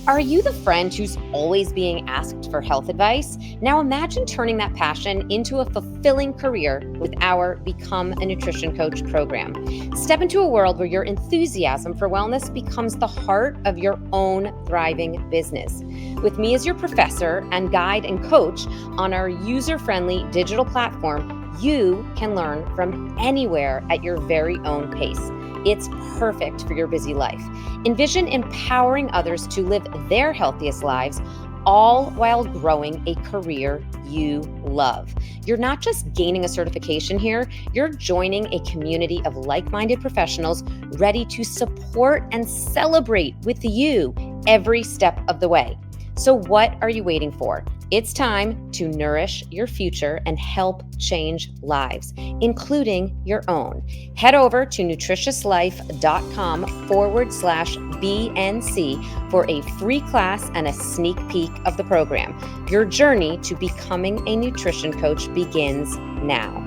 Are you the friend who's always being asked for health advice? Now imagine turning that passion into a fulfilling career with our Become a Nutrition Coach program. Step into a world where your enthusiasm for wellness becomes the heart of your own thriving business. With me as your professor and guide and coach on our user-friendly digital platform, you can learn from anywhere at your very own pace. It's perfect for your busy life. Envision empowering others to live their healthiest lives, all while growing a career you love. You're not just gaining a certification here, you're joining a community of like-minded professionals ready to support and celebrate with you every step of the way. So what are you waiting for? It's time to nourish your future and help change lives, including your own. Head over to nutritiouslife.com/BNC for a free class and a sneak peek of the program. Your journey to becoming a nutrition coach begins now.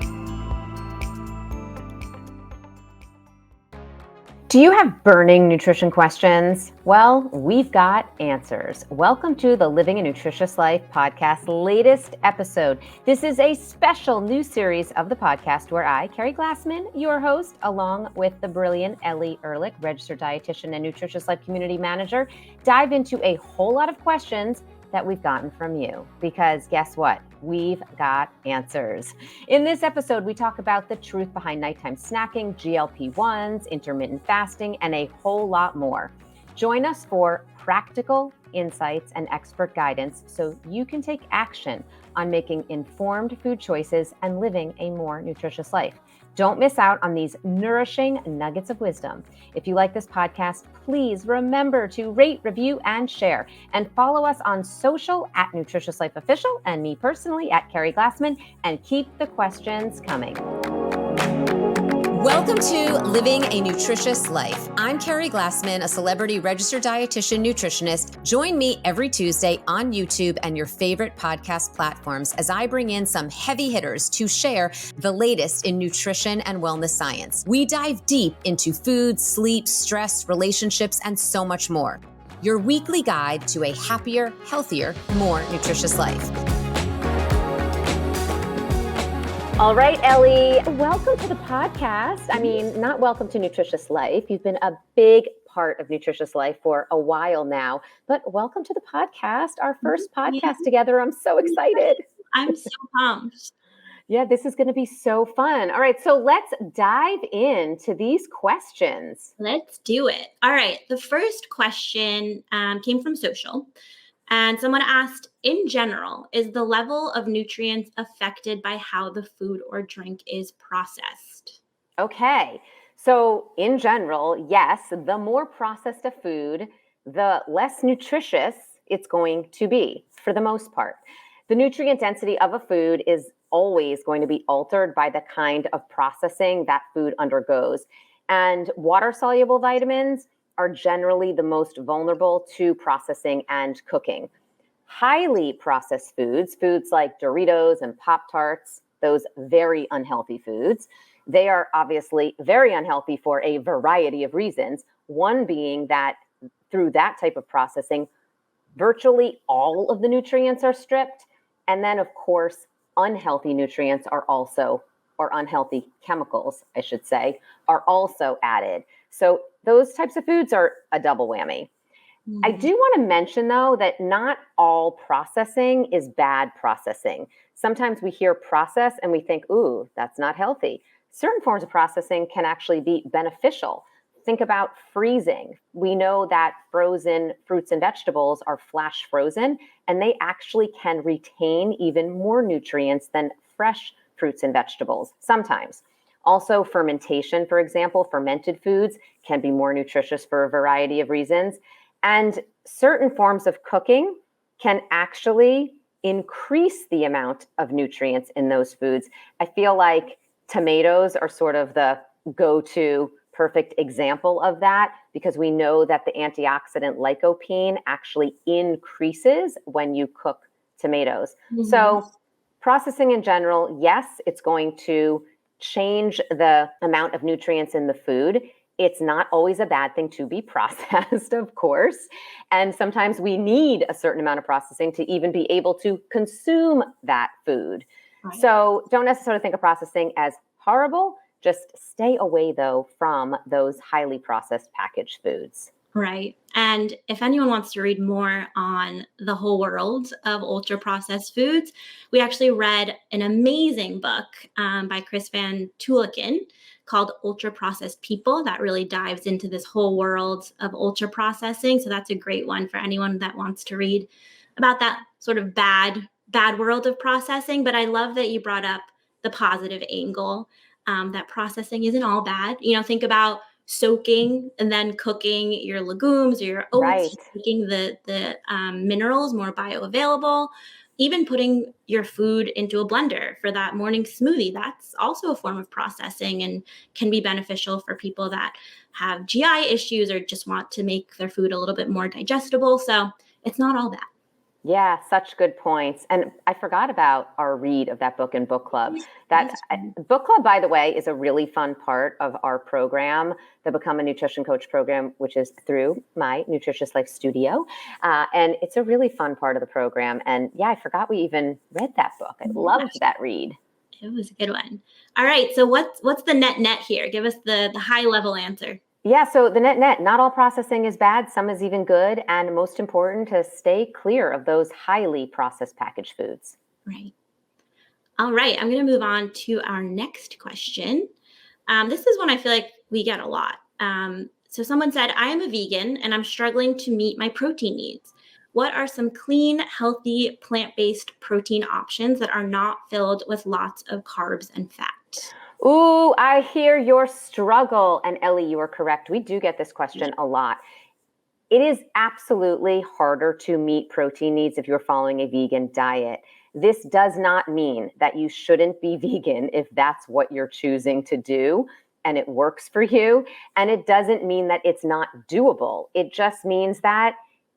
Do you have burning nutrition questions? Well, we've got answers. Welcome to the Living a Nutritious Life podcast latest episode. This is a special new series of the podcast where I, Keri Glassman, your host, along with the brilliant Ellie Erlich, registered dietitian and Nutritious Life community manager, dive into a whole lot of questions that we've gotten from you. Because guess what? We've got answers. In this episode, we talk about the truth behind nighttime snacking, GLP-1s, intermittent fasting, and a whole lot more. Join us for practical insights and expert guidance so you can take action on making informed food choices and living a more nutritious life. Don't miss out on these nourishing nuggets of wisdom. If you like this podcast, please remember to rate, review, and share. And follow us on social at Nutritious Life Official and me personally at Keri Glassman, and keep the questions coming. Welcome to Living a Nutritious Life. I'm Keri Glassman, a celebrity registered dietitian nutritionist. Join me every Tuesday on YouTube and your favorite podcast platforms as I bring in some heavy hitters to share the latest in nutrition and wellness science. We dive deep into food, sleep, stress, relationships, and so much more. Your weekly guide to a happier, healthier, more nutritious life. All right, Ellie, welcome to the podcast. I mean, not welcome to Nutritious Life. You've been a big part of Nutritious Life for a while now, but welcome to the podcast, our first podcast together. I'm so excited. I'm so pumped. Yeah, this is going to be so fun. All right, so let's dive into these questions. Let's do it. All right, the first question came from social. And someone asked, in general, is the level of nutrients affected by how the food or drink is processed? Okay, so in general, yes, the more processed a food, the less nutritious it's going to be, for the most part. The nutrient density of a food is always going to be altered by the kind of processing that food undergoes. And water-soluble vitamins are generally the most vulnerable to processing and cooking. Highly processed foods like Doritos and Pop-Tarts, those very unhealthy foods, they are obviously very unhealthy for a variety of reasons. One being that through that type of processing, virtually all of the nutrients are stripped. And then, of course, unhealthy nutrients are also, or unhealthy chemicals, I should say, are also added. So those types of foods are a double whammy. Mm-hmm. I do want to mention, though, that not all processing is bad processing. Sometimes we hear process and we think, ooh, that's not healthy. Certain forms of processing can actually be beneficial. Think about freezing. We know that frozen fruits and vegetables are flash frozen, and they actually can retain even more nutrients than fresh fruits and vegetables sometimes. Also, fermentation, for example, fermented foods can be more nutritious for a variety of reasons. And certain forms of cooking can actually increase the amount of nutrients in those foods. I feel like tomatoes are sort of the go-to perfect example of that, because we know that the antioxidant lycopene actually increases when you cook tomatoes. Mm-hmm. So processing in general, yes, it's going to change the amount of nutrients in the food. It's not always a bad thing to be processed, of course. And sometimes we need a certain amount of processing to even be able to consume that food. Right. So don't necessarily think of processing as horrible. Just stay away, though, from those highly processed packaged foods. Right. And if anyone wants to read more on the whole world of ultra processed foods, we actually read an amazing book by Chris Van Tuliken called Ultra Processed People that really dives into this whole world of ultra processing. So that's a great one for anyone that wants to read about that sort of bad world of processing. But I love that you brought up the positive angle, that processing isn't all bad. Think about soaking and then cooking your legumes or your oats, Right. making the minerals more bioavailable, even putting your food into a blender for that morning smoothie. That's also a form of processing and can be beneficial for people that have GI issues or just want to make their food a little bit more digestible. So it's not all bad. Yeah, such good points. And I forgot about our read of that book in book club. That book club, by the way, is a really fun part of our program, the Become a Nutrition Coach program, which is through my Nutritious Life Studio. And it's a really fun part of the program. And yeah, I forgot we even read that book. I loved that read. It was a good one. All right. So what's the net here? Give us the high level answer. Yeah, so the net, not all processing is bad. Some is even good. And most important, to stay clear of those highly processed packaged foods. Right. All right. I'm going to move on to our next question. This is one I feel like we get a lot. So someone said, I am a vegan and I'm struggling to meet my protein needs. What are some clean, healthy, plant-based protein options that are not filled with lots of carbs and fat? Ooh, I hear your struggle. And Ellie, you are correct. We do get this question a lot. It is absolutely harder to meet protein needs if you're following a vegan diet. This does not mean that you shouldn't be vegan if that's what you're choosing to do and it works for you. And it doesn't mean that it's not doable. It just means that,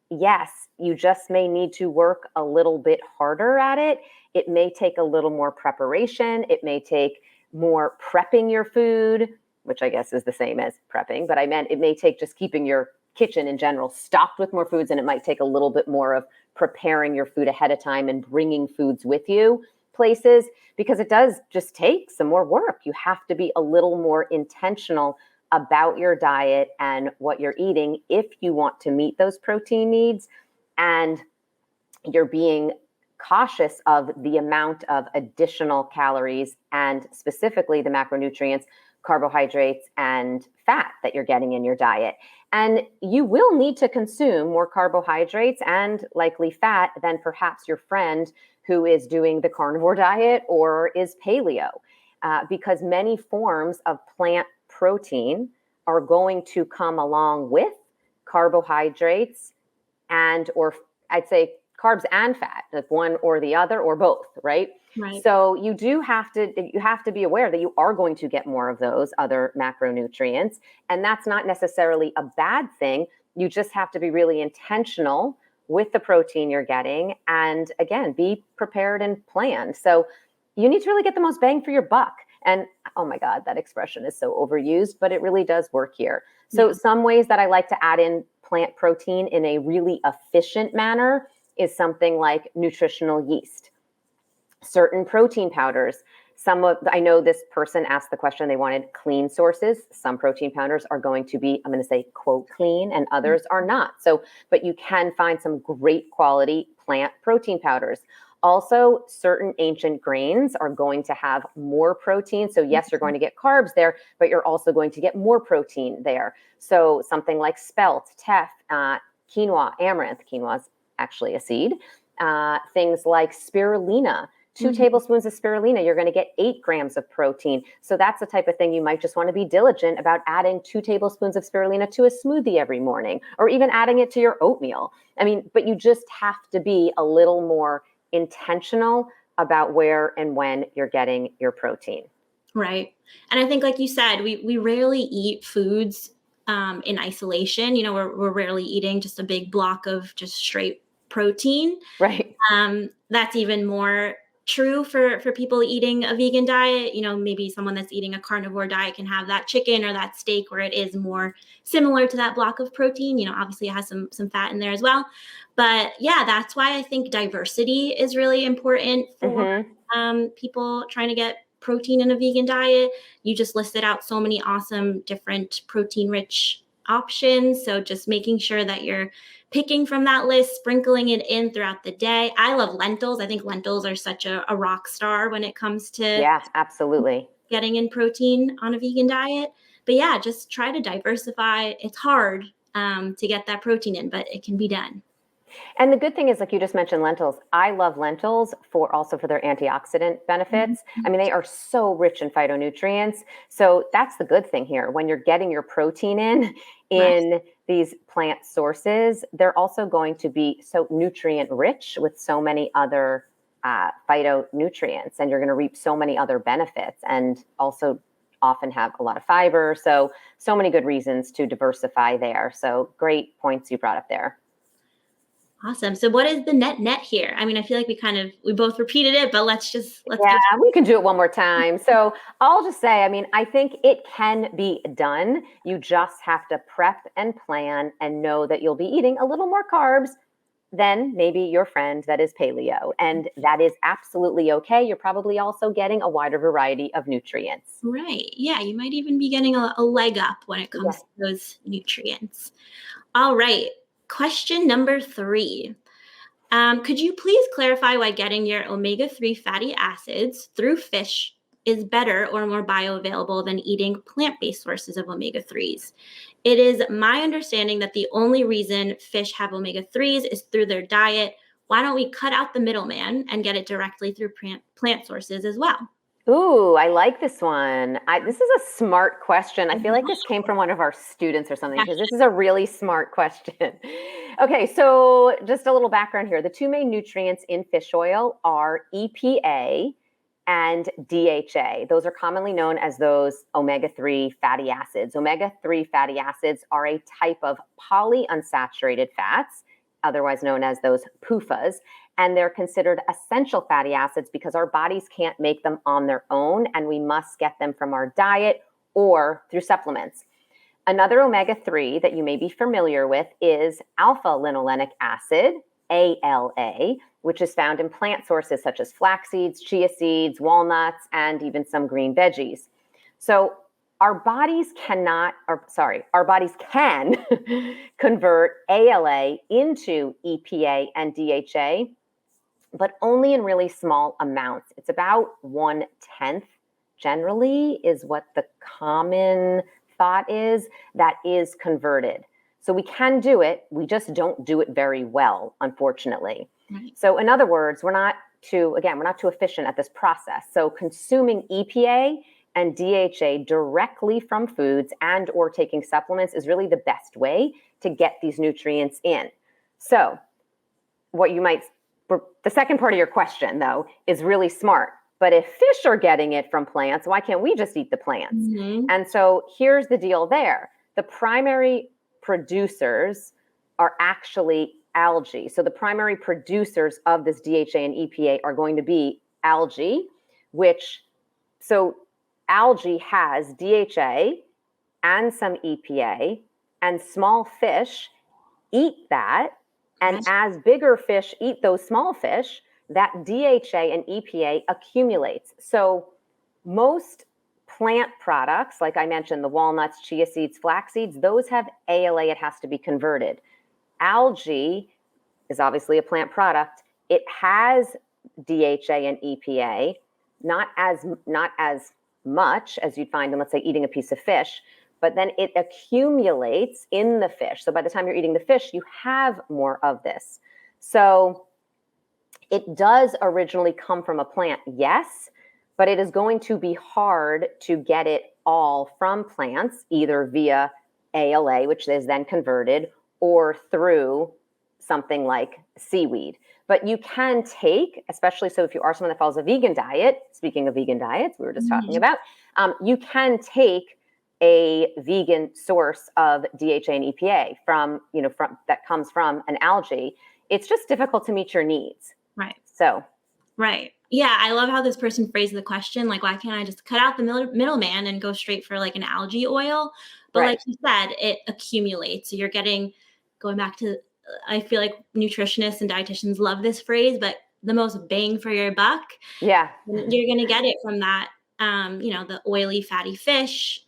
yes, you just may need to work a little bit harder at it. It may take a little more preparation. It may take more prepping your food, which I guess is the same as prepping, but I meant it may take just keeping your kitchen in general stocked with more foods, and it might take a little bit more of preparing your food ahead of time and bringing foods with you places, because it does just take some more work. You have to be a little more intentional about your diet and what you're eating if you want to meet those protein needs, and you're being cautious of the amount of additional calories and specifically the macronutrients, carbohydrates, and fat that you're getting in your diet. And you will need to consume more carbohydrates and likely fat than perhaps your friend who is doing the carnivore diet or is paleo, because many forms of plant protein are going to come along with carbohydrates and, or I'd say carbs and fat, like one or the other or both, right? Right. So you have to be aware that you are going to get more of those other macronutrients, and that's not necessarily a bad thing. You just have to be really intentional with the protein you're getting, and again, be prepared and planned. So you need to really get the most bang for your buck. And oh my God, that expression is so overused, but it really does work here. So some ways that I like to add in plant protein in a really efficient manner is something like nutritional yeast, certain protein powders. I know this person asked the question, they wanted clean sources. Some protein powders are going to be, I'm going to say, quote, clean, and others are not. So, but you can find some great quality plant protein powders. Also, certain ancient grains are going to have more protein. So yes, you're going to get carbs there, but you're also going to get more protein there. So something like spelt, teff, quinoa, amaranth. Quinoa is actually a seed. Things like spirulina. 2 tablespoons of spirulina, you're going to get 8 grams of protein. So that's the type of thing you might just want to be diligent about, adding 2 tablespoons of spirulina to a smoothie every morning, or even adding it to your oatmeal. I mean, but you just have to be a little more intentional about where and when you're getting your protein. Right. And I think, like you said, we rarely eat foods in isolation. We're rarely eating just a big block of just straight protein. Right. That's even more true for people eating a vegan diet. Maybe someone that's eating a carnivore diet can have that chicken or that steak where it is more similar to that block of protein. Obviously it has some fat in there as well. But yeah, that's why I think diversity is really important for people trying to get protein in a vegan diet. You just listed out so many awesome different protein rich options. So just making sure that you're picking from that list, sprinkling it in throughout the day. I love lentils. I think lentils are such a rock star when it comes to Yeah, absolutely. getting in protein on a vegan diet. But yeah, just try to diversify. It's hard to get that protein in, but it can be done. And the good thing is, like you just mentioned, lentils. I love lentils for their antioxidant benefits. I mean, they are so rich in phytonutrients. So that's the good thing here. When you're getting your protein in these plant sources, they're also going to be so nutrient rich with so many other phytonutrients, and you're going to reap so many other benefits, and also often have a lot of fiber. So many good reasons to diversify there. So great points you brought up there. Awesome. So what is the net here? I mean, I feel like we both repeated it, but let's we can do it one more time. So I'll just say, I mean, I think it can be done. You just have to prep and plan and know that you'll be eating a little more carbs than maybe your friend that is paleo. And that is absolutely okay. You're probably also getting a wider variety of nutrients. Right. Yeah. You might even be getting a leg up when it comes to those nutrients. All right. Question number 3. Could you please clarify why getting your omega-3 fatty acids through fish is better or more bioavailable than eating plant-based sources of omega-3s? It is my understanding that the only reason fish have omega-3s is through their diet. Why don't we cut out the middleman and get it directly through plant sources as well? Ooh, I like this one. This is a smart question. I feel like this came from one of our students or something, because this is a really smart question. Okay, so just a little background here. The 2 main nutrients in fish oil are EPA and DHA. Those are commonly known as those omega-3 fatty acids. Omega-3 fatty acids are a type of polyunsaturated fats, otherwise known as those PUFAs. And they're considered essential fatty acids because our bodies can't make them on their own, and we must get them from our diet or through supplements. Another omega-3 that you may be familiar with is alpha linolenic acid, ALA, which is found in plant sources such as flax seeds, chia seeds, walnuts, and even some green veggies. So our bodies can convert ALA into EPA and DHA, but only in really small amounts. It's about 1/10 generally is what the common thought is that is converted. So we can do it, we just don't do it very well, unfortunately. Right. So in other words, we're not too efficient at this process. So consuming EPA and DHA directly from foods and or taking supplements is really the best way to get these nutrients in. So the second part of your question, though, is really smart. But if fish are getting it from plants, why can't we just eat the plants? Mm-hmm. And so here's the deal there. The primary producers are actually algae. So the primary producers of this DHA and EPA are going to be algae, so algae has DHA and some EPA, and small fish eat that. And as bigger fish eat those small fish, that DHA and EPA accumulates. So most plant products, like I mentioned, the walnuts, chia seeds, flax seeds, those have ALA. It has to be converted. Algae is obviously a plant product. It has DHA and EPA, not as much as you'd find in, let's say, eating a piece of fish, but then it accumulates in the fish. So by the time you're eating the fish, you have more of this. So it does originally come from a plant, yes, but it is going to be hard to get it all from plants, either via ALA, which is then converted, or through something like seaweed. But you can take, especially so if you are someone that follows a vegan diet, speaking of vegan diets, we were just talking about, you can take a vegan source of DHA and EPA from that comes from an algae. It's just difficult to meet your needs. Right. So. Right. Yeah, I love how this person phrased the question. Like, why can't I just cut out the middleman and go straight for like an algae oil? But like Right. you said, it accumulates. So you're going back to, I feel like nutritionists and dietitians love this phrase, but the most bang for your buck, Yeah. you're going to get it from that, the oily, fatty fish.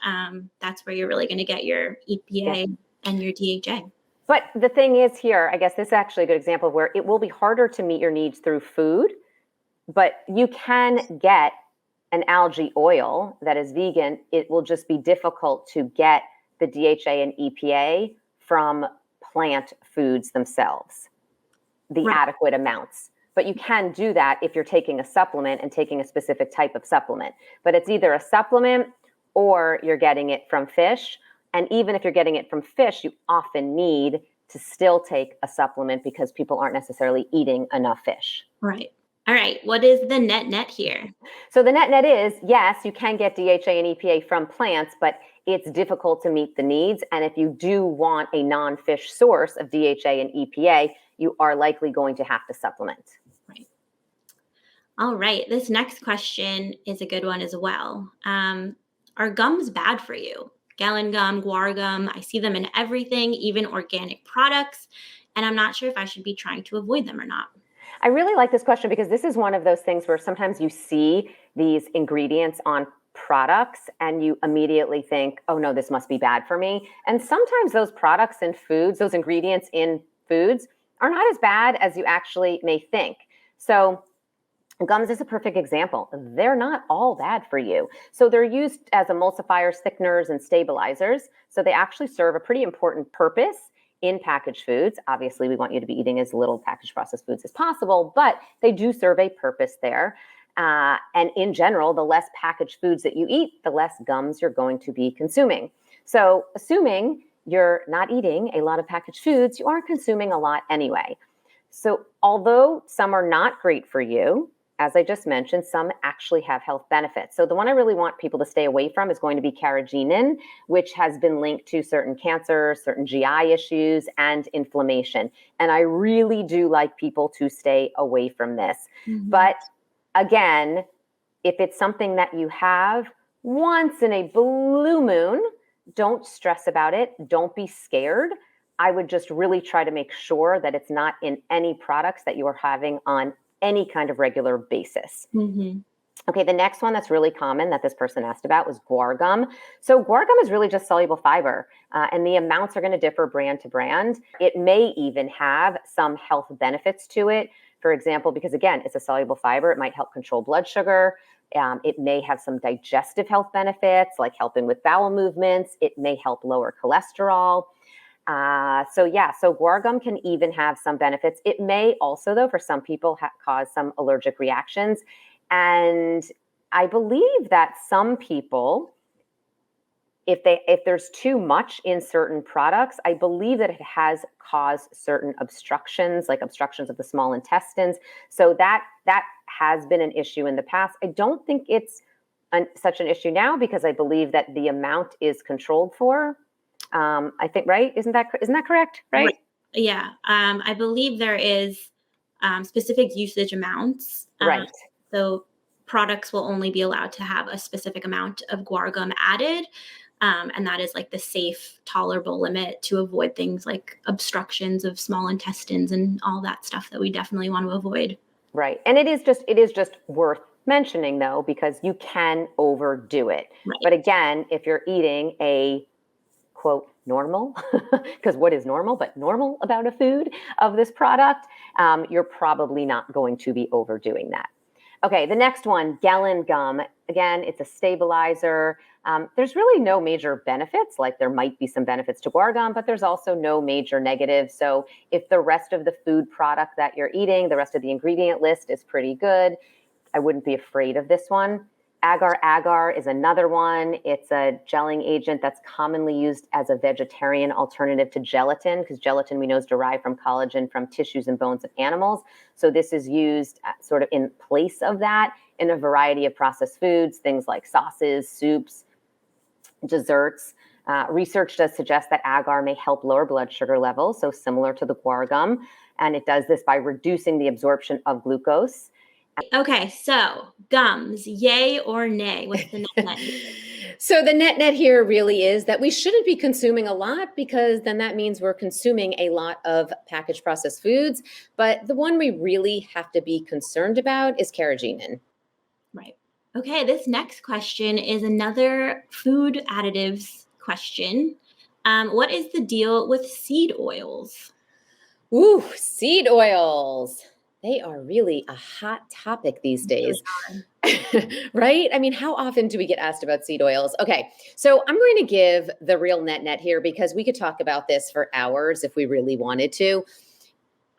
That's where you're really going to get your EPA Yeah. and your DHA. But the thing is here, I guess this is actually a good example of where it will be harder to meet your needs through food, but you can get an algae oil that is vegan. It will just be difficult to get the DHA and EPA from plant foods themselves, the Right. adequate amounts. But you can do that if you're taking a supplement and taking a specific type of supplement. But it's either a supplement or you're getting it from fish. And even if you're getting it from fish, you often need to still take a supplement because people aren't necessarily eating enough fish. Right. All right. What is the net here? So the net is, yes, you can get DHA and EPA from plants, but it's difficult to meet the needs. And if you do want a non-fish source of DHA and EPA, you are likely going to have to supplement. Right. All right. This next question is a good one as well. Are gums bad for you? Gallon gum, guar gum, I see them in everything, even organic products. And I'm not sure if I should be trying to avoid them or not. I really like this question because this is one of those things where sometimes you see these ingredients on products and you immediately think, oh no, this must be bad for me. And sometimes those products and foods, those ingredients in foods are not as bad as you actually may think. So gums is a perfect example. They're not all bad for you. So they're used as emulsifiers, thickeners, and stabilizers. So they actually serve a pretty important purpose in packaged foods. Obviously, we want you to be eating as little packaged processed foods as possible, but they do serve a purpose there. And in general, the less packaged foods that you eat, the less gums you're going to be consuming. So assuming you're not eating a lot of packaged foods, you are consuming a lot anyway. So although some are not great for you, as I just mentioned, some actually have health benefits. So the one I really want people to stay away from is going to be carrageenan, which has been linked to certain cancers, certain GI issues, and inflammation. And I really do like people to stay away from this. Mm-hmm. But again, if it's something that you have once in a blue moon, don't stress about it. Don't be scared. I would just really try to make sure that it's not in any products that you are having on any kind of regular basis. Mm-hmm. Okay, the next one that's really common that this person asked about was guar gum. So guar gum is really just soluble fiber, and the amounts are going to differ brand to brand. It may even have some health benefits to it. For example, because again, it's a soluble fiber, it might help control blood sugar. It may have some digestive health benefits, like helping with bowel movements. It may help lower cholesterol. So guar gum can even have some benefits. It may also, though, for some people cause some allergic reactions. And I believe that some people, if there's too much in certain products, I believe that it has caused certain obstructions, like obstructions of the small intestines. So that has been an issue in the past. I don't think it's such an issue now because I believe that the amount is controlled for. I think, right? Isn't that correct? Right? Yeah. I believe there is specific usage amounts. Right. So products will only be allowed to have a specific amount of guar gum added. And that is like the safe, tolerable limit to avoid things like obstructions of small intestines and all that stuff that we definitely want to avoid. Right. And it is just worth mentioning, though, because you can overdo it. Right. But again, if you're eating a quote normal, because what is normal but normal about a food of this product, you're probably not going to be overdoing that. Okay, the next one, gallon gum. Again, it's a stabilizer. There's really no major benefits, like there might be some benefits to guar gum, but there's also no major negatives. So if the rest of the food product that you're eating, the rest of the ingredient list is pretty good, I wouldn't be afraid of this one. Agar-agar is another one. It's a gelling agent that's commonly used as a vegetarian alternative to gelatin, because gelatin we know is derived from collagen from tissues and bones of animals. So this is used sort of in place of that in a variety of processed foods, things like sauces, soups, desserts. Research does suggest that agar may help lower blood sugar levels, so similar to the guar gum. And it does this by reducing the absorption of glucose. Okay, so gums, yay or nay? What's the net here? So the net here really is that we shouldn't be consuming a lot, because then that means we're consuming a lot of packaged processed foods. But the one we really have to be concerned about is carrageenan. Right. Okay, this next question is another food additives question. What is the deal with seed oils? Ooh, seed oils. They are really a hot topic these Really days. are. Right? I mean, how often do we get asked about seed oils? Okay, so I'm going to give the real net here, because we could talk about this for hours if we really wanted to.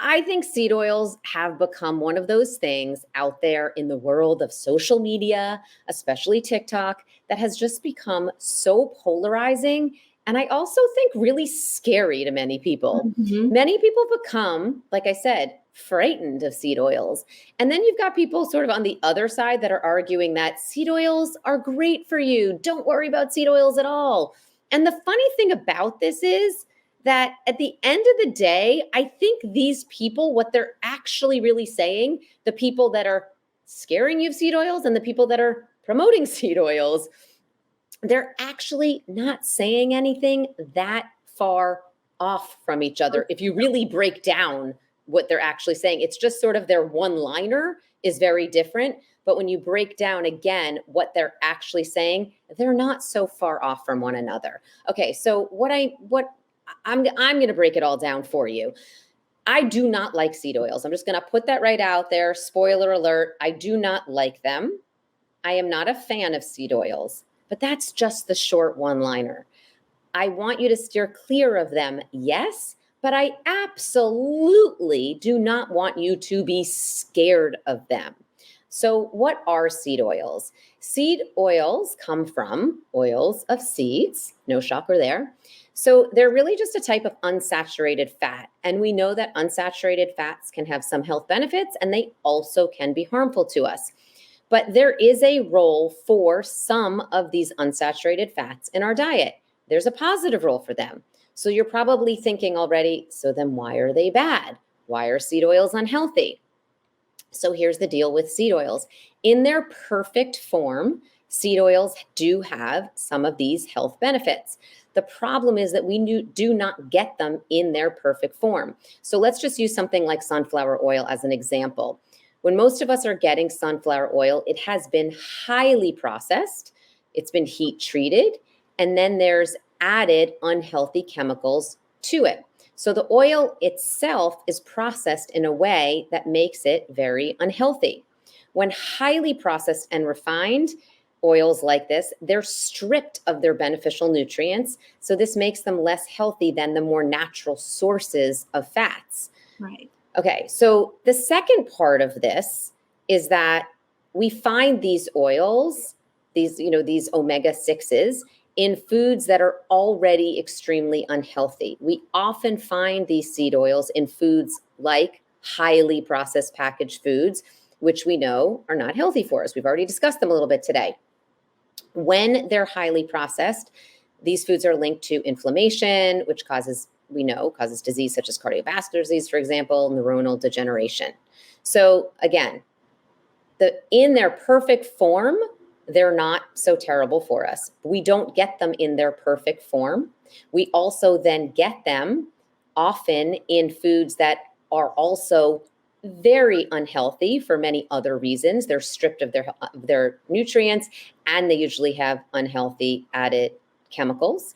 I think seed oils have become one of those things out there in the world of social media, especially TikTok, that has just become so polarizing. And I also think really scary to many people. Mhm. Many people become, like I said, frightened of seed oils. And then you've got people sort of on the other side that are arguing that seed oils are great for you. Don't worry about seed oils at all. And the funny thing about this is, that at the end of the day, I think these people, what they're actually really saying, the people that are scaring you of seed oils and the people that are promoting seed oils, they're actually not saying anything that far off from each other. If you really break down what they're actually saying, it's just sort of their one liner is very different. But when you break down again what they're actually saying, they're not so far off from one another. Okay, so I'm going to break it all down for you. I do not like seed oils. I'm just going to put that right out there. Spoiler alert, I do not like them. I am not a fan of seed oils, but that's just the short one-liner. I want you to steer clear of them, yes, but I absolutely do not want you to be scared of them. So, what are seed oils? Seed oils come from oils of seeds, no shocker there. So, they're really just a type of unsaturated fat. And we know that unsaturated fats can have some health benefits, and they also can be harmful to us. But there is a role for some of these unsaturated fats in our diet. There's a positive role for them. So you're probably thinking already, so then why are they bad? Why are seed oils unhealthy? So here's the deal with seed oils. In their perfect form, seed oils do have some of these health benefits. The problem is that we do not get them in their perfect form. So let's just use something like sunflower oil as an example. When most of us are getting sunflower oil, it has been highly processed, it's been heat treated, and then there's added unhealthy chemicals to it. So the oil itself is processed in a way that makes it very unhealthy. When highly processed and refined, oils like this, they're stripped of their beneficial nutrients. So this makes them less healthy than the more natural sources of fats. Right. Okay, so the second part of this is that we find these oils, these omega 6s in foods that are already extremely unhealthy. We often find these seed oils in foods like highly processed packaged foods, which we know are not healthy for us. We've already discussed them a little bit today. When they're highly processed, these foods are linked to inflammation, which causes disease such as cardiovascular disease, for example, neuronal degeneration. So again, in their perfect form, they're not so terrible for us. We don't get them in their perfect form. We also then get them often in foods that are also very unhealthy for many other reasons. They're stripped of their nutrients, and they usually have unhealthy added chemicals.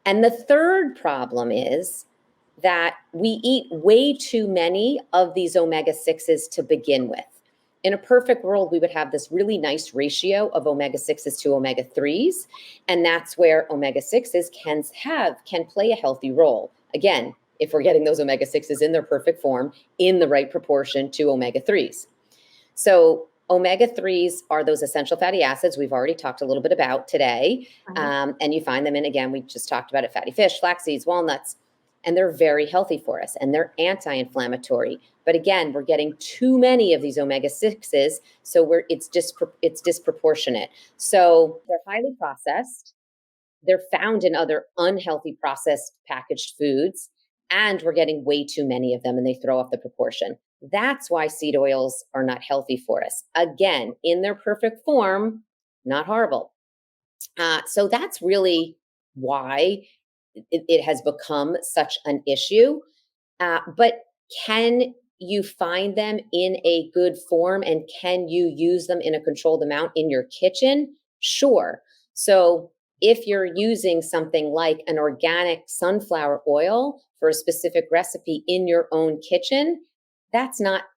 And the third problem is that we eat way too many of these omega 6s to begin with. In a perfect world, we would have this really nice ratio of omega 6s to omega 3s. And that's where omega 6s can play a healthy role. Again, if we're getting those omega 6s in their perfect form, in the right proportion to omega 3s. So omega 3s are those essential fatty acids we've already talked a little bit about today. And you find them in, again, we just talked about it, fatty fish, flax seeds, walnuts, and they're very healthy for us, and they're anti-inflammatory. But again, we're getting too many of these omega 6s, so it's disproportionate. So they're highly processed. They're found in other unhealthy processed packaged foods. and we're getting way too many of them and they throw off the proportion. That's why seed oils are not healthy for us. Again, in their perfect form, not horrible. So that's really why it has become such an issue. But can you find them in a good form and can you use them in a controlled amount in your kitchen? Sure. So if you're using something like an organic sunflower oil for a specific recipe in your own kitchen, that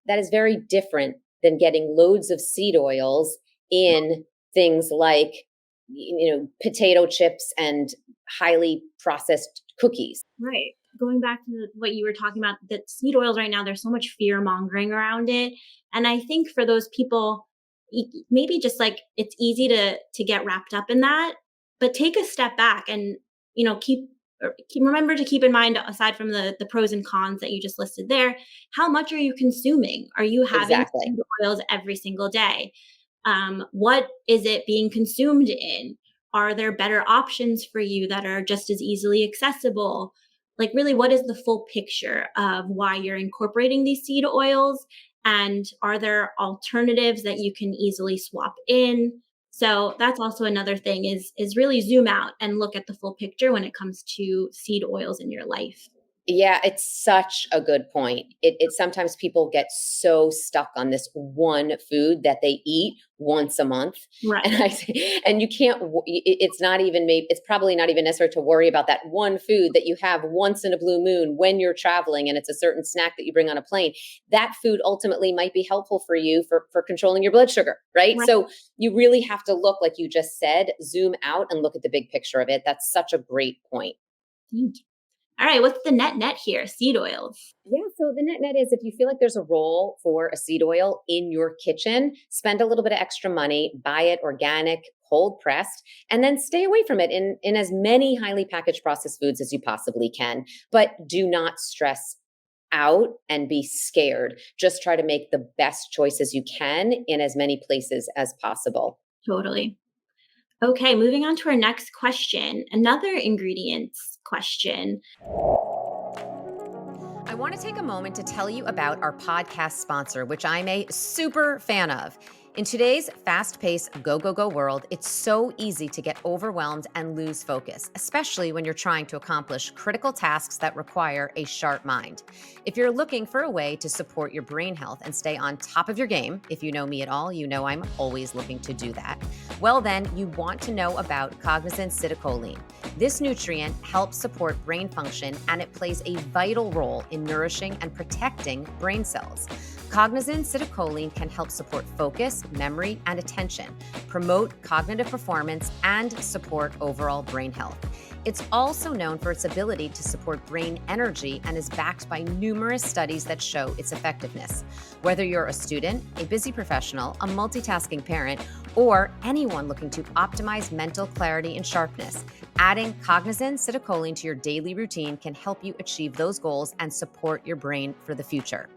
is very different than getting loads of seed oils in things like potato chips and highly processed cookies. Right. Going back to what you were talking about, the seed oils right now, there's so much fear mongering around it. And I think for those people, maybe just like it's easy to get wrapped up in that, but take a step back and, remember to keep in mind, aside from the pros and cons that you just listed there, how much are you consuming? Are you having Exactly. seed oils every single day? What is it being consumed in? Are there better options for you that are just as easily accessible? Like, really, what is the full picture of why you're incorporating these seed oils? And are there alternatives that you can easily swap in? So that's also another thing is really zoom out and look at the full picture when it comes to seed oils in your life. Yeah, it's such a good point. It sometimes people get so stuck on this one food that they eat once a month, Right. and and you can't. It's not even maybe. It's probably not even necessary to worry about that one food that you have once in a blue moon when you're traveling, and it's a certain snack that you bring on a plane. That food ultimately might be helpful for you for controlling your blood sugar, right? Right. So you really have to look, like you just said, zoom out and look at the big picture of it. That's such a great point. Thank you. All right. What's the net here? Seed oils. Yeah, so the net is if you feel like there's a role for a seed oil in your kitchen, spend a little bit of extra money, buy it organic, cold pressed, and then stay away from it in as many highly packaged processed foods as you possibly can. But do not stress out and be scared. Just try to make the best choices you can in as many places as possible. Totally. Okay, moving on to our next question. Another ingredients question. I want to take a moment to tell you about our podcast sponsor, which I'm a super fan of. In today's fast-paced go world, it's so easy to get overwhelmed and lose focus, especially when you're trying to accomplish critical tasks that require a sharp mind. If you're looking for a way to support your brain health and stay on top of your game, if you know me at all, you know I'm always looking to do that. Well, then you want to know about cognizant citicoline. This nutrient helps support brain function and it plays a vital role in nourishing and protecting brain cells. Cognizant citicoline can help support focus, memory, and attention, promote cognitive performance, and support overall brain health. It's also known for its ability to support brain energy and is backed by numerous studies that show its effectiveness. Whether you're a student, a busy professional, a multitasking parent, or anyone looking to optimize mental clarity and sharpness, adding cognizant citicoline to your daily routine can help you achieve those goals and support your brain for the future.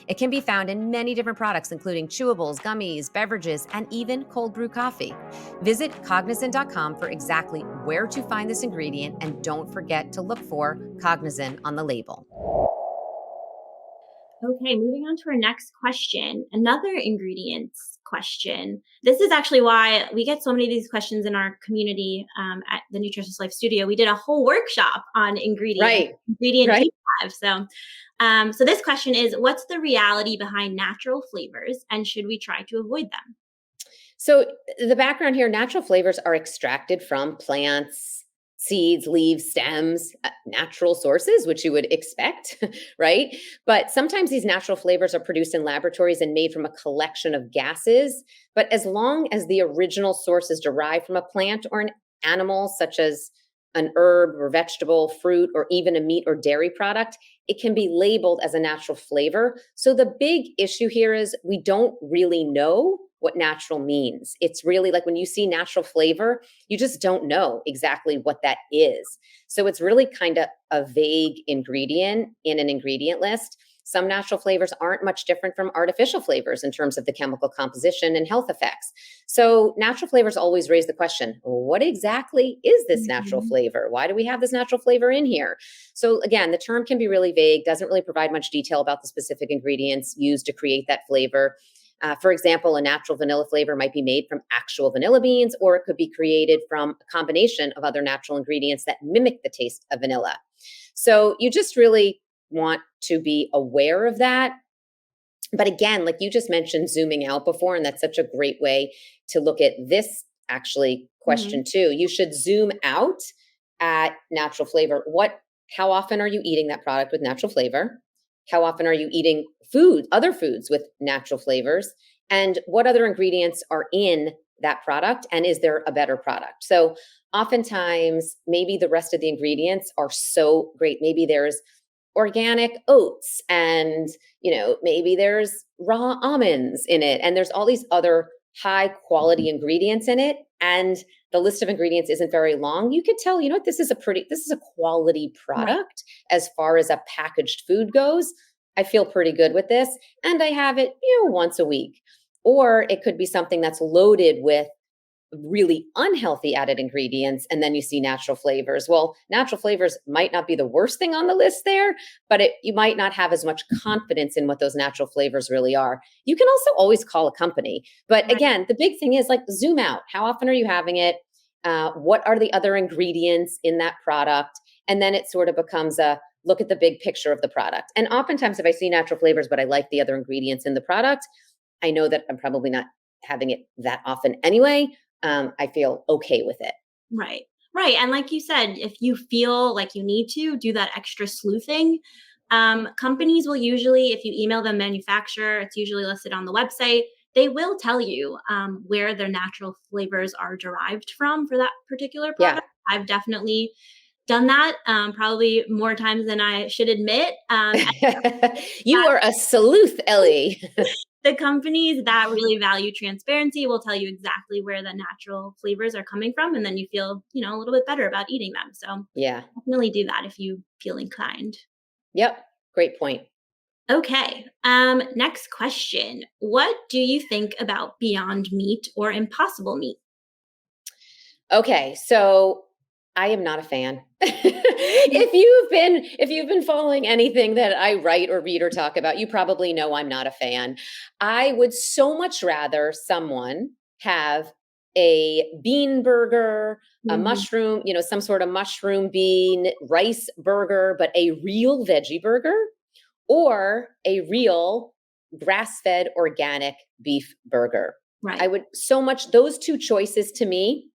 It can be found in many different products, including chewables, gummies, beverages, and even cold brew coffee. Visit cognizant.com for exactly where to find this ingredient, and don't forget to look for Cognizant on the label. Okay, moving on to our next question. Another ingredients question. This is actually why we get so many of these questions in our community at the Nutritious Life Studio. We did a whole workshop on Right, ingredient right. deep dive. So this question is: what's the reality behind natural flavors, and should we try to avoid them? So the background here, natural flavors are extracted from plants, seeds, leaves, stems, natural sources, which you would expect, right? But sometimes these natural flavors are produced in laboratories and made from a collection of gases. But as long as the original source is derived from a plant or an animal, such as an herb or vegetable, fruit, or even a meat or dairy product, it can be labeled as a natural flavor. So the big issue here is we don't really know what natural means. It's really like when you see natural flavor, you just don't know exactly what that is. So it's really kind of a vague ingredient in an ingredient list. Some natural flavors aren't much different from artificial flavors in terms of the chemical composition and health effects. So natural flavors always raise the question, what exactly is this natural Mhm. flavor? Why do we have this natural flavor in here? So again, the term can be really vague, doesn't really provide much detail about the specific ingredients used to create that flavor. For example, a natural vanilla flavor might be made from actual vanilla beans, or it could be created from a combination of other natural ingredients that mimic the taste of vanilla. So you just really want to be aware of that. But again, like you just mentioned, zooming out before, and that's such a great way to look at this actually question Mhm. too. You should zoom out at natural flavor. How often are you eating that product with natural flavor? How often are you eating other foods with natural flavors? And what other ingredients are in that product? And is there a better product? So oftentimes, maybe the rest of the ingredients are so great. Maybe there's organic oats and maybe there's raw almonds in it, and there's all these other high quality ingredients in it, and the list of ingredients isn't very long. You could tell, what, this is a quality Right. product as far as a packaged food goes. I feel pretty good with this, and I have it, once a week. Or it could be something that's loaded with really unhealthy added ingredients, and then you see natural flavors. Well, natural flavors might not be the worst thing on the list there, but you might not have as much confidence in what those natural flavors really are. You can also always call a company, but Right. again, the big thing is like zoom out. How often are you having it? What are the other ingredients in that product? And then it sort of becomes a look at the big picture of the product. And oftentimes, if I see natural flavors but I like the other ingredients in the product, I know that I'm probably not having it that often anyway. I feel okay with it. Right. Right. And like you said, if you feel like you need to do that extra sleuthing, companies will usually, if you email the manufacturer, it's usually listed on the website. They will tell you where their natural flavors are derived from for that particular Yeah. product. I've definitely done that probably more times than I should admit. You are a sleuth, Ellie. The companies that really value transparency will tell you exactly where the natural flavors are coming from, and then you feel, a little bit better about eating them. So Yeah. definitely do that if you feel inclined. Yep. Great point. Okay. Next question. What do you think about Beyond Meat or Impossible Meat? Okay, so I am not a fan. If you've been following anything that I write or read or talk about, you probably know I'm not a fan. I would so much rather someone have a bean burger, a Mhm. mushroom, some sort of mushroom bean rice burger, but a real veggie burger, or a real grass-fed organic beef burger. I Right. would so much those two choices to me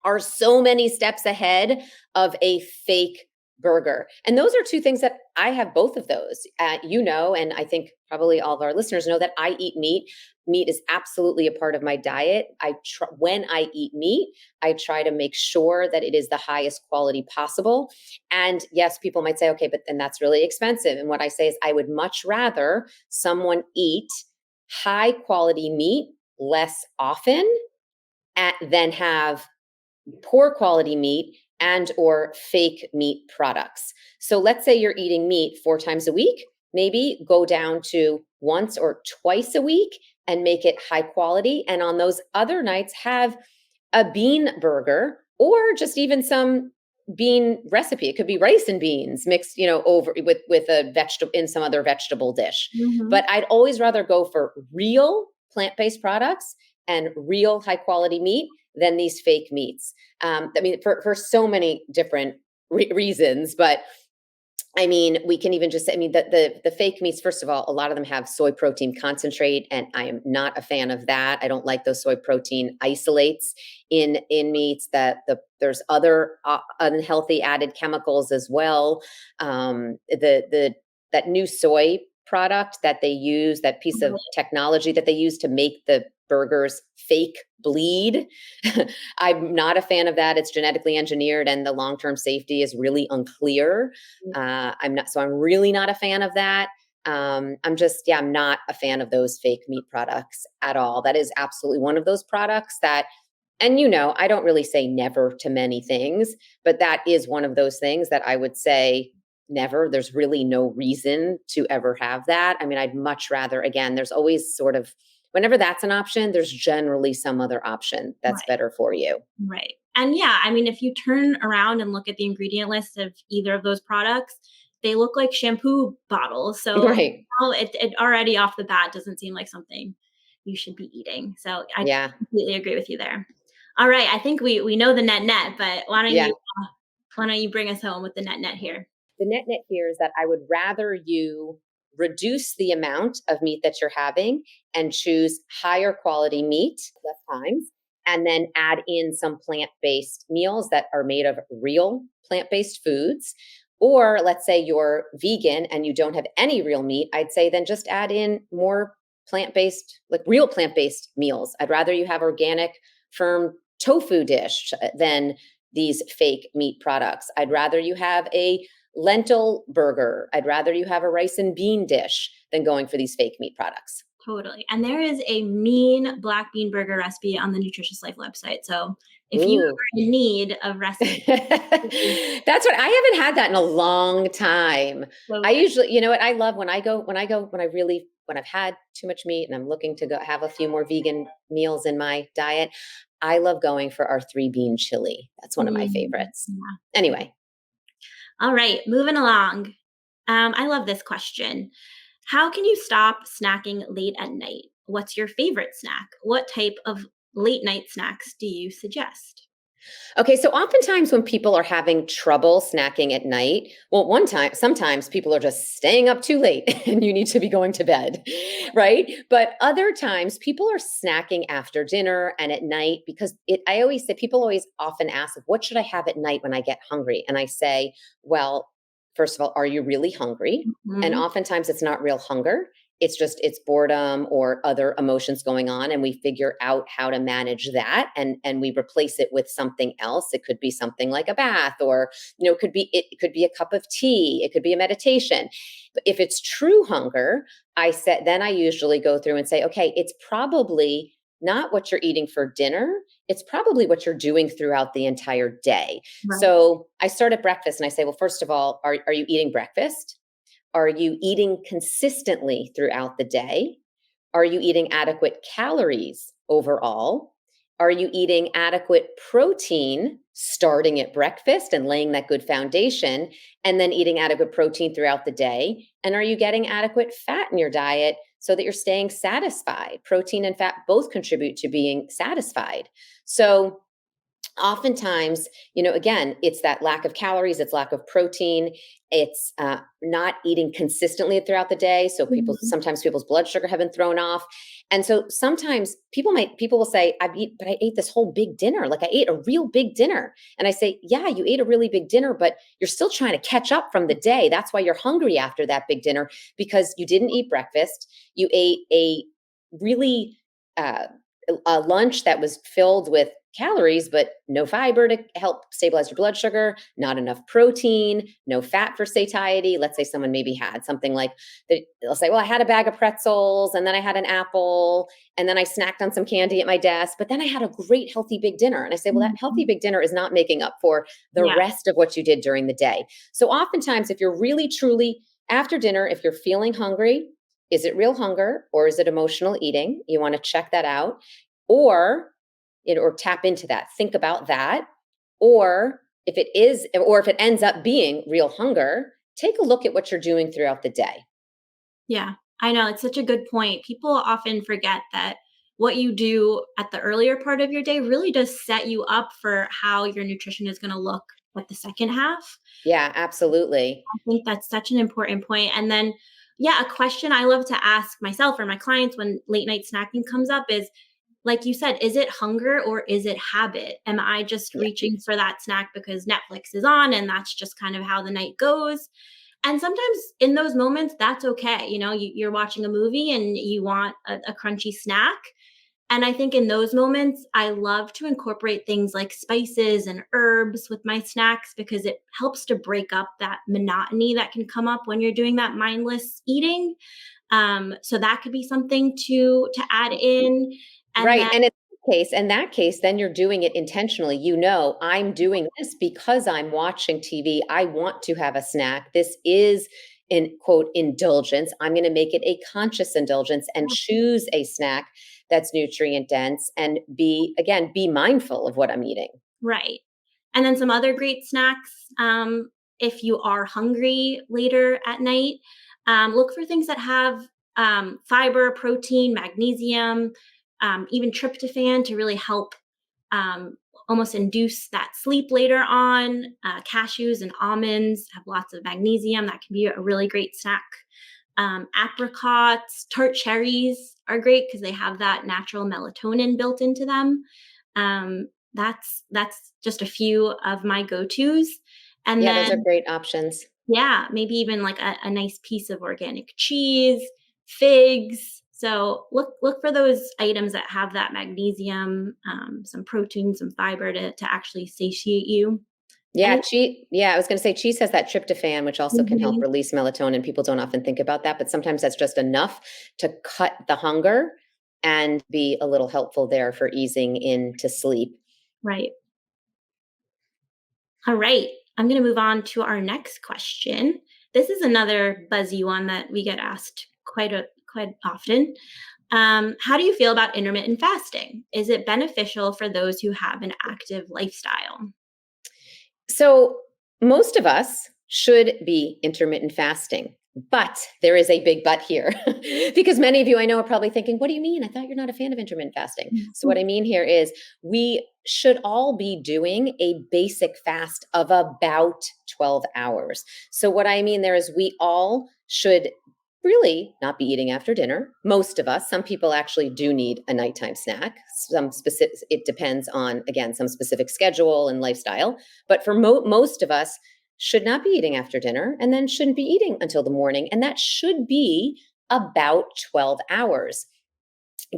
are so many steps ahead of a fake burger. And those are two things that I have both of those. And I think probably all of our listeners know that I eat meat. Meat is absolutely a part of my diet. When I eat meat, I try to make sure that it is the highest quality possible. And yes, people might say, okay, but then that's really expensive. And what I say is, I would much rather someone eat high quality meat less often than have poor quality meat and or fake meat products. So let's say you're eating meat 4 times a week, maybe go down to once or twice a week and make it high quality. And on those other nights, have a bean burger or just even some bean recipe. It could be rice and beans mixed, over with a vegetable in some other vegetable dish. Mhm. But I'd always rather go for real plant-based products and real high quality meat than these fake meats. I mean, for so many different reasons, but I mean, we can even just, I mean, the fake meats, first of all, a lot of them have soy protein concentrate, and I am not a fan of that. I don't like those soy protein isolates in meats. There's other unhealthy added chemicals as well. That new soy product that they use, that piece of technology that they use to make the burgers fake bleed. I'm not a fan of that. It's genetically engineered, and the long term safety is really unclear. I'm really not a fan of that. I'm not a fan of those fake meat products at all. That is absolutely one of those products that, and I don't really say never to many things, but that is one of those things that I would say never. There's really no reason to ever have that. I mean, I'd much rather, again, there's always sort of, whenever that's an option, there's generally some other option that's Right. better for you. Right. And yeah, I mean, if you turn around and look at the ingredient list of either of those products, they look like shampoo bottles. So Right. it already off the bat doesn't seem like something you should be eating. So I Yeah. completely agree with you there. All right. I think we know the net, but Yeah. why don't you bring us home with the net here? The net here is that I would rather you reduce the amount of meat that you're having and choose higher quality meat less times, and then add in some plant-based meals that are made of real plant-based foods. Or let's say you're vegan and you don't have any real meat, I'd say then just add in more plant-based, like real plant-based meals. I'd rather you have organic, firm tofu dish than these fake meat products. I'd rather you have a lentil burger. I'd rather you have a rice and bean dish than going for these fake meat products. Totally. And there is a mean black bean burger recipe on the Nutritious Life website. So if you Ooh. are in need of recipe, That's what, I haven't had that in a long time. so I good. usually, you know what I love when when I've had too much meat and I'm looking to go have a few more vegan meals in my diet, I love going for our 3-bean chili. That's one of my favorites. Yeah. Anyway, All right, moving along. I love this question. How can you stop snacking late at night? What's your favorite snack? What type of late night snacks do you suggest? okay, so oftentimes when people are having trouble snacking at night, well, sometimes people are just staying up too late and you need to be going to bed, right? But other times people are snacking after dinner and at night because I always say, people always often ask, what should I have at night when I get hungry? And I say, well, first of all, are you really hungry? And Mhm. oftentimes it's not real hunger. It's boredom or other emotions going on, and we figure out how to manage that, and we replace it with something else. It could be something like a bath, or it could be a cup of tea, it could be a meditation. But if it's true hunger, then I usually go through and say, okay, it's probably not what you're eating for dinner, it's probably what you're doing throughout the entire day. Right. So I start at breakfast and I say, well, first of all, are you eating breakfast? Are you eating consistently throughout the day? Are you eating adequate calories overall? Are you eating adequate protein starting at breakfast and laying that good foundation, and then eating adequate protein throughout the day? And are you getting adequate fat in your diet so that you're staying satisfied? Protein and fat both contribute to being satisfied. So, oftentimes, again, it's that lack of calories, it's lack of protein, it's not eating consistently throughout the day. So Mhm. sometimes people's blood sugar have been thrown off. And so sometimes people will say, but I ate this whole big dinner. Like I ate a real big dinner. And I say, yeah, you ate a really big dinner, but you're still trying to catch up from the day. That's why you're hungry after that big dinner, because you didn't eat breakfast. You ate really, uh, a lunch that was filled with calories, but no fiber to help stabilize your blood sugar, not enough protein, no fat for satiety. Let's say someone maybe had something like they'll say, well, I had a bag of pretzels and then I had an apple and then I snacked on some candy at my desk, but then I had a great healthy big dinner. And I say, well, that healthy Mhm. big dinner is not making up for the Yeah. rest of what you did during the day. So oftentimes, if you're really truly after dinner, if you're feeling hungry, is it real hunger or is it emotional eating? You want to check that out. Or or tap into that, think about that. Or if it ends up being real hunger, take a look at what you're doing throughout the day. Yeah. I know it's such a good point. People often forget that what you do at the earlier part of your day really does set you up for how your nutrition is going to look at the second half. Yeah, absolutely. I think that's such an important point. And then, yeah, a question I love to ask myself or my clients when late night snacking comes up is, like you said, is it hunger or is it habit? Am I just Yeah. reaching for that snack because Netflix is on and that's just kind of how the night goes? And sometimes in those moments, that's okay. You're watching a movie and you want a crunchy snack. And I think in those moments, I love to incorporate things like spices and herbs with my snacks because it helps to break up that monotony that can come up when you're doing that mindless eating. So that could be something to add in. And Right. then, And it's case, then you're doing it intentionally. You know, I'm doing this because I'm watching TV. I want to have a snack. This is in quote indulgence. I'm going to make it a conscious indulgence and choose a snack that's nutrient dense and be mindful of what I'm eating. Right. And then some other great snacks. If you are hungry later at night, look for things that have fiber, protein, magnesium, even tryptophan to really help um, almost induce that sleep later on. Cashews and almonds have lots of magnesium. That can be a really great snack. Apricots, tart cherries are great because they have that natural melatonin built into them. That's just a few of my go-tos. And Yeah, those are then great options. yeah, maybe even like a nice piece of organic cheese, figs. So look for those items that have that magnesium, some protein, some fiber to actually satiate you. Yeah, And cheese. Yeah, I was going to say cheese has that tryptophan, which also can help Mhm. release melatonin. People don't often think about that, but sometimes that's just enough to cut the hunger and be a little helpful there for easing into sleep. Right. All right. I'm going to move on to our next question. This is another buzzy one that we get asked quite often. How do you feel about intermittent fasting? Is it beneficial for those who have an active lifestyle? So, most of us should be intermittent fasting, but there is a big but here because many of you I know are probably thinking, what do you mean? I thought you're not a fan of intermittent fasting. So, what I mean here is we should all be doing a basic fast of about 12 hours. So, what I mean there is we all should really not be eating after dinner. Most of us, some people actually do need a nighttime snack. Some specific, it depends on, again, some specific schedule and lifestyle. But for most of us, should not be eating after dinner and then shouldn't be eating until the morning. And that should be about 12 hours.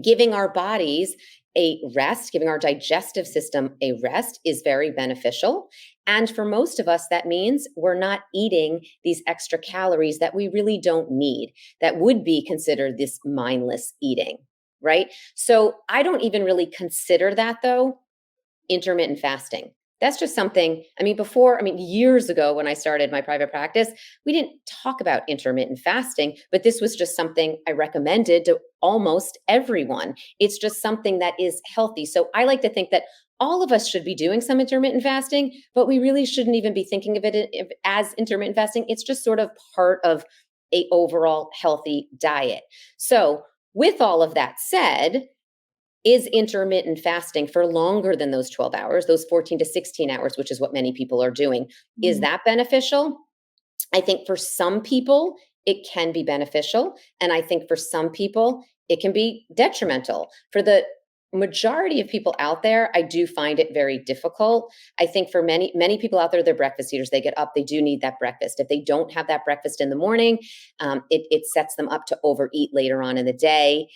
Giving our bodies a rest, giving our digestive system a rest is very beneficial. And for most of us, that means we're not eating these extra calories that we really don't need, that would be considered this mindless eating, right? So I don't even really consider that, though, intermittent fasting. That's just something, years ago when I started my private practice, we didn't talk about intermittent fasting, but this was just something I recommended to almost everyone. It's just something that is healthy. So I like to think that all of us should be doing some intermittent fasting, but we really shouldn't even be thinking of it as intermittent fasting. It's just sort of part of a overall healthy diet. So with all of that said, is intermittent fasting for longer than those 12 hours, those 14 to 16 hours, which is what many people are doing, is Mhm. that beneficial? I think for some people, it can be beneficial. And I think for some people, it can be detrimental. For the majority of people out there, I do find it very difficult. I think for many people out there, they're breakfast eaters. They get up, they do need that breakfast. If they don't have that breakfast in the morning, it sets them up to overeat later on in the day.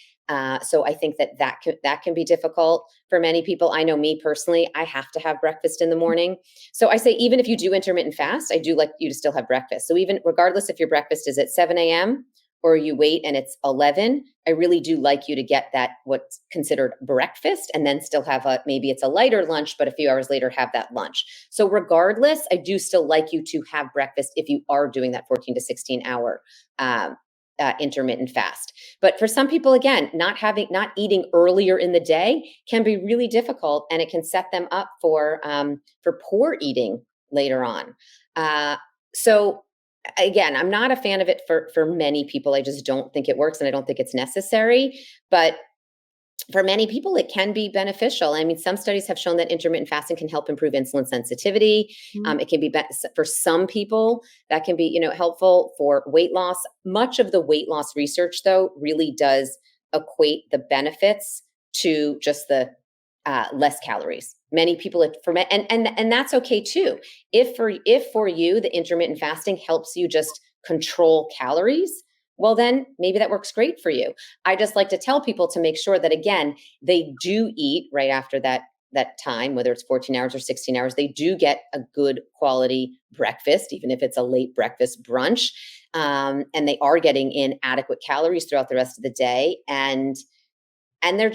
So I think that can be difficult for many people. I know me personally, I have to have breakfast in the morning. So I say, even if you do intermittent fast, I do like you to still have breakfast. So even regardless if your breakfast is at 7 a.m. or you wait and it's 11, I really do like you to get that what's considered breakfast and then still have maybe it's a lighter lunch, but a few hours later have that lunch. So regardless, I do still like you to have breakfast if you are doing that 14 to 16 hour intermittent fast. But for some people, again, not eating earlier in the day can be really difficult, and it can set them up for poor eating later on. So again, I'm not a fan of it for many people. I just don't think it works, and I don't think it's necessary. But for many people, it can be beneficial. I mean, some studies have shown that intermittent fasting can help improve insulin sensitivity. It can be for some people that can be, helpful for weight loss. Much of the weight loss research, though, really does equate the benefits to just the less calories. Many people, and that's okay too. If for you the intermittent fasting helps you just control calories, well, then maybe that works great for you. I just like to tell people to make sure that, again, they do eat right after that time, whether it's 14 hours or 16 hours, they do get a good quality breakfast, even if it's a late breakfast brunch. And they are getting in adequate calories throughout the rest of the day. And they're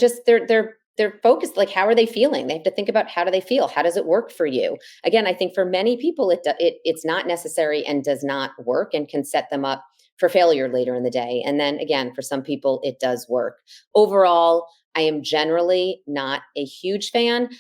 they're focused, like, how are they feeling? They have to think about, how do they feel? How does it work for you? Again, I think for many people, it's not necessary and does not work, and can set them up for failure later in the day. And then again, for some people, it does work. Overall, I am generally not a huge fan.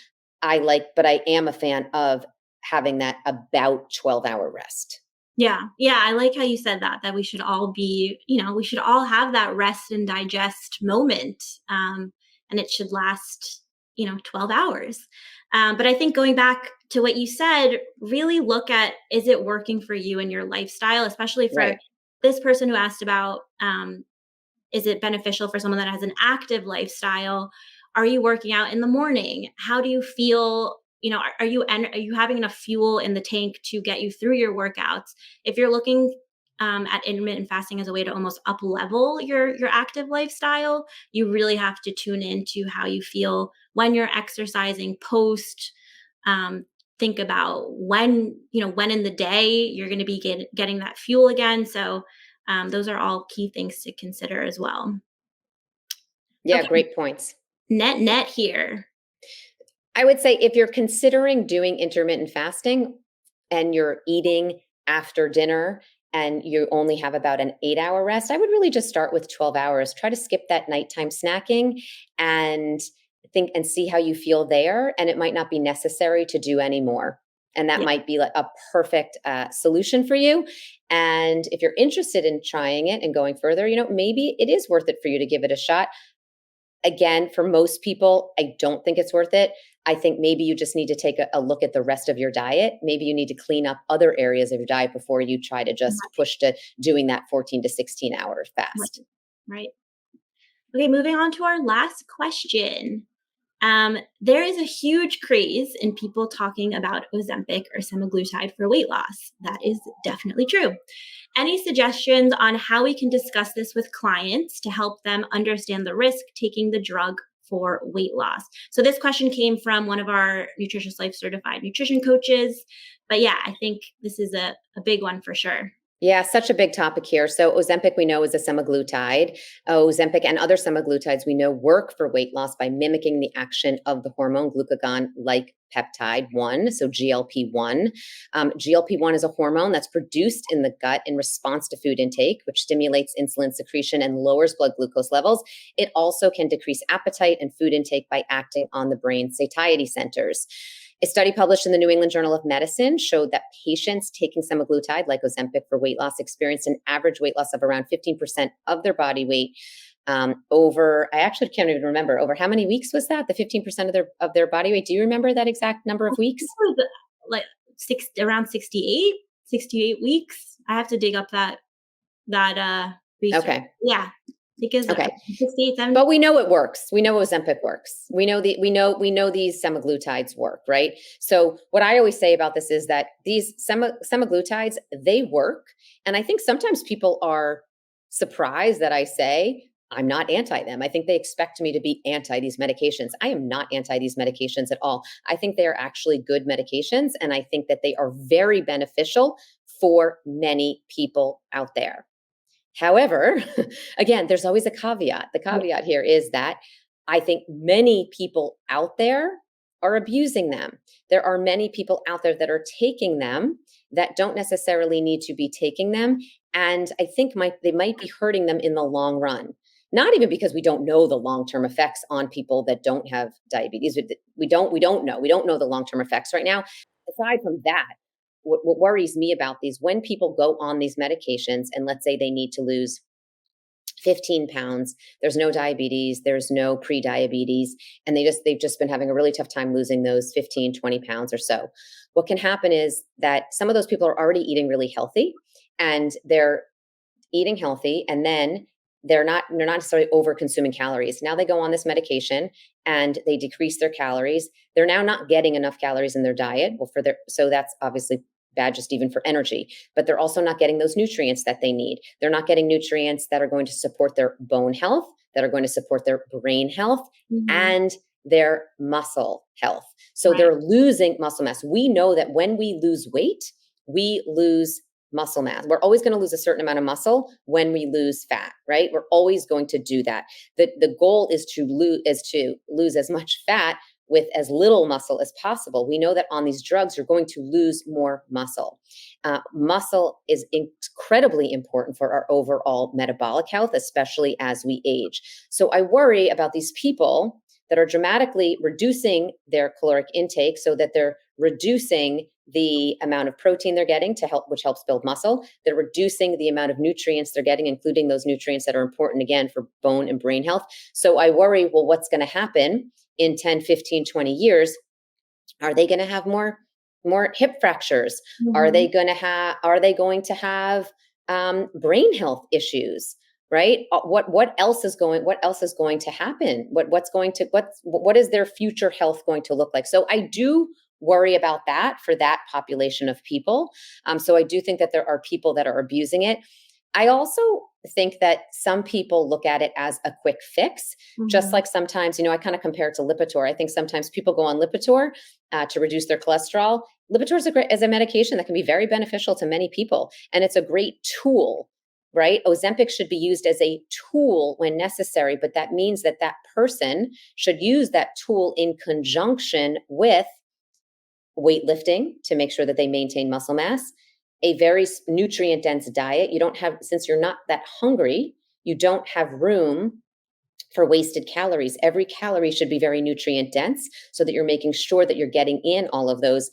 But I am a fan of having that about 12-hour rest. Yeah. Yeah. I like how you said that we should all be, we should all have that rest and digest moment. And it should last, 12 hours. But I think going back to what you said, really look at, is it working for you and your lifestyle, especially for Right. this person who asked about, is it beneficial for someone that has an active lifestyle? Are you working out in the morning? How do you feel? Are you having enough fuel in the tank to get you through your workouts? If you're looking at intermittent fasting as a way to almost up level your active lifestyle, you really have to tune into how you feel when you're exercising post. Think about when in the day you're going to be getting that fuel again. So those are all key things to consider as well. Yeah, Okay, great points. net here. I would say if you're considering doing intermittent fasting and you're eating after dinner and you only have about an 8-hour rest, I would really just start with 12 hours. Try to skip that nighttime snacking and think and see how you feel there. And it might not be necessary to do any more. And that Yeah, might be like a perfect solution for you. And if you're interested in trying it and going further, maybe it is worth it for you to give it a shot. Again, for most people, I don't think it's worth it. I think maybe you just need to take a look at the rest of your diet. Maybe you need to clean up other areas of your diet before you try to just push to doing that 14 to 16-hour right, fast. right. Okay, moving on to our last question. There is a huge craze in people talking about Ozempic or semaglutide for weight loss. That is definitely true. Any suggestions on how we can discuss this with clients to help them understand the risk taking the drug for weight loss? So this question came from one of our Nutritious Life certified nutrition coaches. But yeah, I think this is a big one for sure. Yeah, such a big topic here. So Ozempic we know is a semaglutide. Ozempic and other semaglutides we know work for weight loss by mimicking the action of the hormone glucagon-like peptide 1, so GLP-1. GLP-1 is a hormone that's produced in the gut in response to food intake, which stimulates insulin secretion and lowers blood glucose levels. It also can decrease appetite and food intake by acting on the brain satiety centers. A study published in the New England Journal of Medicine showed that patients taking semaglutide, like Ozempic, for weight loss experienced an average weight loss of around 15% of their body weight I actually can't even remember, over how many weeks was that? The 15% of their body weight. Do you remember that exact number of weeks? Like around 68 weeks. I have to dig up that research. Okay. Yeah. Because Okay. 68, 70. But we know it works. We know Ozempic works. We know these semaglutides work, right? So what I always say about this is that these semaglutides, they work. And I think sometimes people are surprised that I say I'm not anti them. I think they expect me to be anti these medications. I am not anti these medications at all. I think they are actually good medications. And I think that they are very beneficial for many people out there. However, again, there's always a caveat. The caveat here is that I think many people out there are abusing them. There are many people out there that are taking them that don't necessarily need to be taking them. And I think they might be hurting them in the long run. Not even because we don't know the long-term effects on people that don't have diabetes. We don't know. We don't know the long-term effects right now. Aside from that, what worries me about these, when people go on these medications and let's say they need to lose 15 pounds, there's no diabetes, there's no pre-diabetes, and they've just been having a really tough time losing those 15, 20 pounds or so. What can happen is that some of those people are already eating really healthy, and they're eating healthy, and then they're not necessarily over consuming calories. Now they go on this medication and they decrease their calories. They're now not getting enough calories in their diet. So that's obviously bad just even for energy, but they're also not getting those nutrients that they need. They're not getting nutrients that are going to support their bone health, that are going to support their brain health, and their muscle health. So they're losing muscle mass. We know that when we lose weight, we lose muscle mass. We're always going to lose a certain amount of muscle when we lose fat, right? We're always going to do that. The goal is to lose as much fat with as little muscle as possible. We know that on these drugs, you're going to lose more muscle. Muscle is incredibly important for our overall metabolic health, especially as we age. So I worry about these people that are dramatically reducing their caloric intake so that they're reducing the amount of protein they're getting which helps build muscle. They're reducing the amount of nutrients they're getting, including those nutrients that are important, again, for bone and brain health. So I worry, well, what's going to happen in 10, 15, 20 years? Are they going to have more hip fractures? Mm-hmm. Are they going to have brain health issues? Right? What else is going to happen? What is their future health going to look like? So I do worry about that for that population of people. So I do think that there are people that are abusing it. I also think that some people look at it as a quick fix, just like sometimes, I kind of compare it to Lipitor. I think sometimes people go on Lipitor to reduce their cholesterol. Lipitor is a medication that can be very beneficial to many people, and it's a great tool, right? Ozempic should be used as a tool when necessary, but that means that that person should use that tool in conjunction with weightlifting to make sure that they maintain muscle mass, a very nutrient dense diet. Since you're not that hungry, you don't have room for wasted calories. Every calorie should be very nutrient dense so that you're making sure that you're getting in all of those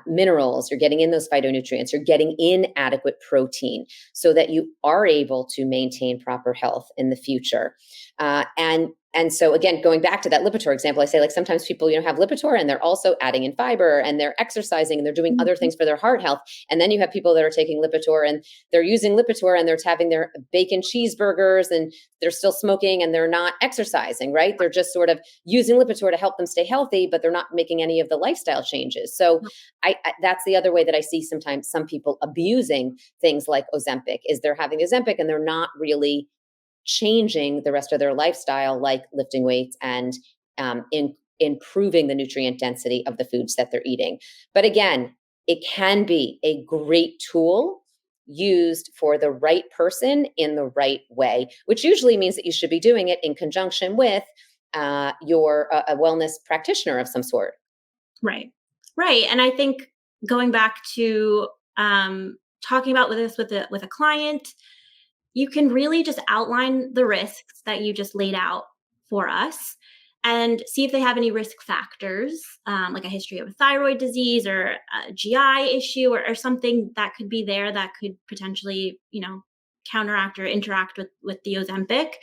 minerals, you're getting in those phytonutrients, you're getting in adequate protein so that you are able to maintain proper health in the future. And so again, going back to that Lipitor example, I say like sometimes people, have Lipitor and they're also adding in fiber and they're exercising and they're doing other things for their heart health. And then you have people that are taking Lipitor and they're using Lipitor and they're having their bacon cheeseburgers and they're still smoking and they're not exercising, right? They're just sort of using Lipitor to help them stay healthy, but they're not making any of the lifestyle changes. So that's the other way that I see sometimes some people abusing things like Ozempic is they're having Ozempic and they're not really changing the rest of their lifestyle, like lifting weights and improving the nutrient density of the foods that they're eating. But again, it can be a great tool used for the right person in the right way, which usually means that you should be doing it in conjunction with your a wellness practitioner of some sort. Right. And I think going back to talking about this with a client, you can really just outline the risks that you just laid out for us and see if they have any risk factors, like a history of a thyroid disease or a GI issue or something that could be there that could potentially, counteract or interact with the Ozempic,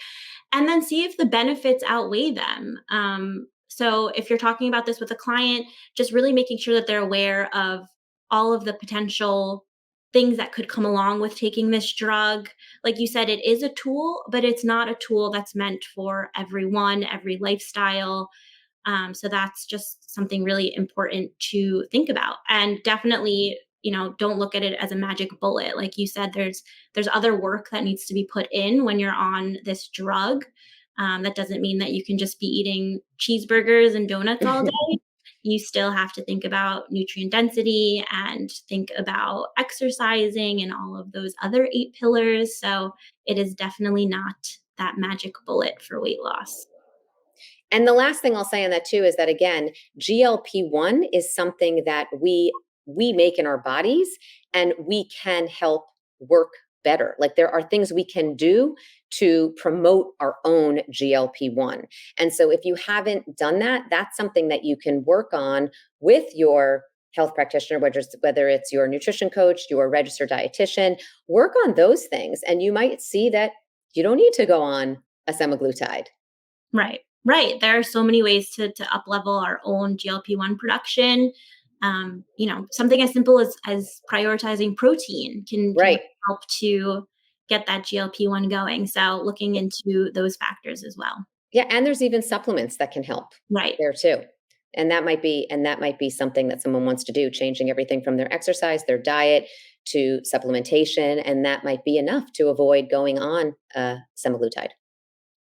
and then see if the benefits outweigh them. So if you're talking about this with a client, just really making sure that they're aware of all of the potential things that could come along with taking this drug. Like you said, it is a tool, but it's not a tool that's meant for everyone, every lifestyle. So that's just something really important to think about. And definitely, don't look at it as a magic bullet. Like you said, there's other work that needs to be put in when you're on this drug. That doesn't mean that you can just be eating cheeseburgers and donuts all day. You still have to think about nutrient density and think about exercising and all of those other 8 pillars. So it is definitely not that magic bullet for weight loss. And the last thing I'll say on that too is that again, GLP-1 is something that we make in our bodies and we can help work better. Like there are things we can do to promote our own GLP-1. And so if you haven't done that, that's something that you can work on with your health practitioner, whether it's your nutrition coach, your registered dietitian, work on those things. And you might see that you don't need to go on a semaglutide. Right. There are so many ways to up level our own GLP-1 production. Something as simple as prioritizing protein can help to get that GLP-1 going. So looking into those factors as well. Yeah. And there's even supplements that can help there too. And that might be something that someone wants to do, changing everything from their exercise, their diet to supplementation. And that might be enough to avoid going on semaglutide.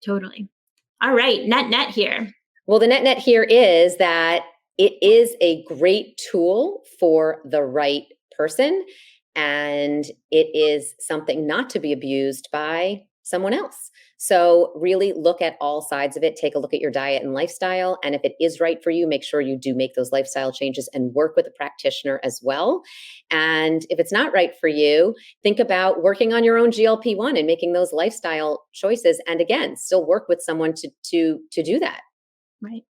Totally. All right. Net here. Well, the net here is that it is a great tool for the right person. and it is something not to be abused by someone else. So really look at all sides of it. Take a look at your diet and lifestyle. And if it is right for you, make sure you do make those lifestyle changes and work with a practitioner as well. And if it's not right for you, think about working on your own GLP-1 and making those lifestyle choices. And again, still work with someone to do that. Right.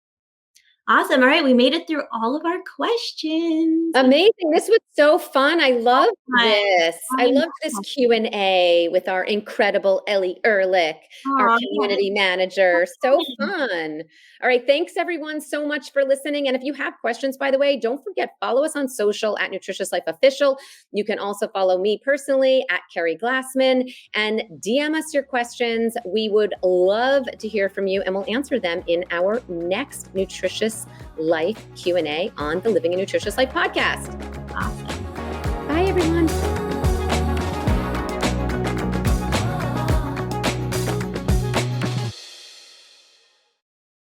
Awesome. All right. We made it through all of our questions. Amazing. This was so fun. I loved Fun. this. I loved this Q&A with our incredible Ellie Erlich, our Aw, community manager. So fun. All right. Thanks everyone so much for listening. And if you have questions, by the way, don't forget, follow us on social at Nutritious Life Official. You can also follow me personally at Keri Glassman and DM us your questions. We would love to hear from you and we'll answer them in our next Nutritious Life Q&A on the Living a Nutritious Life podcast. Awesome. Bye, everyone.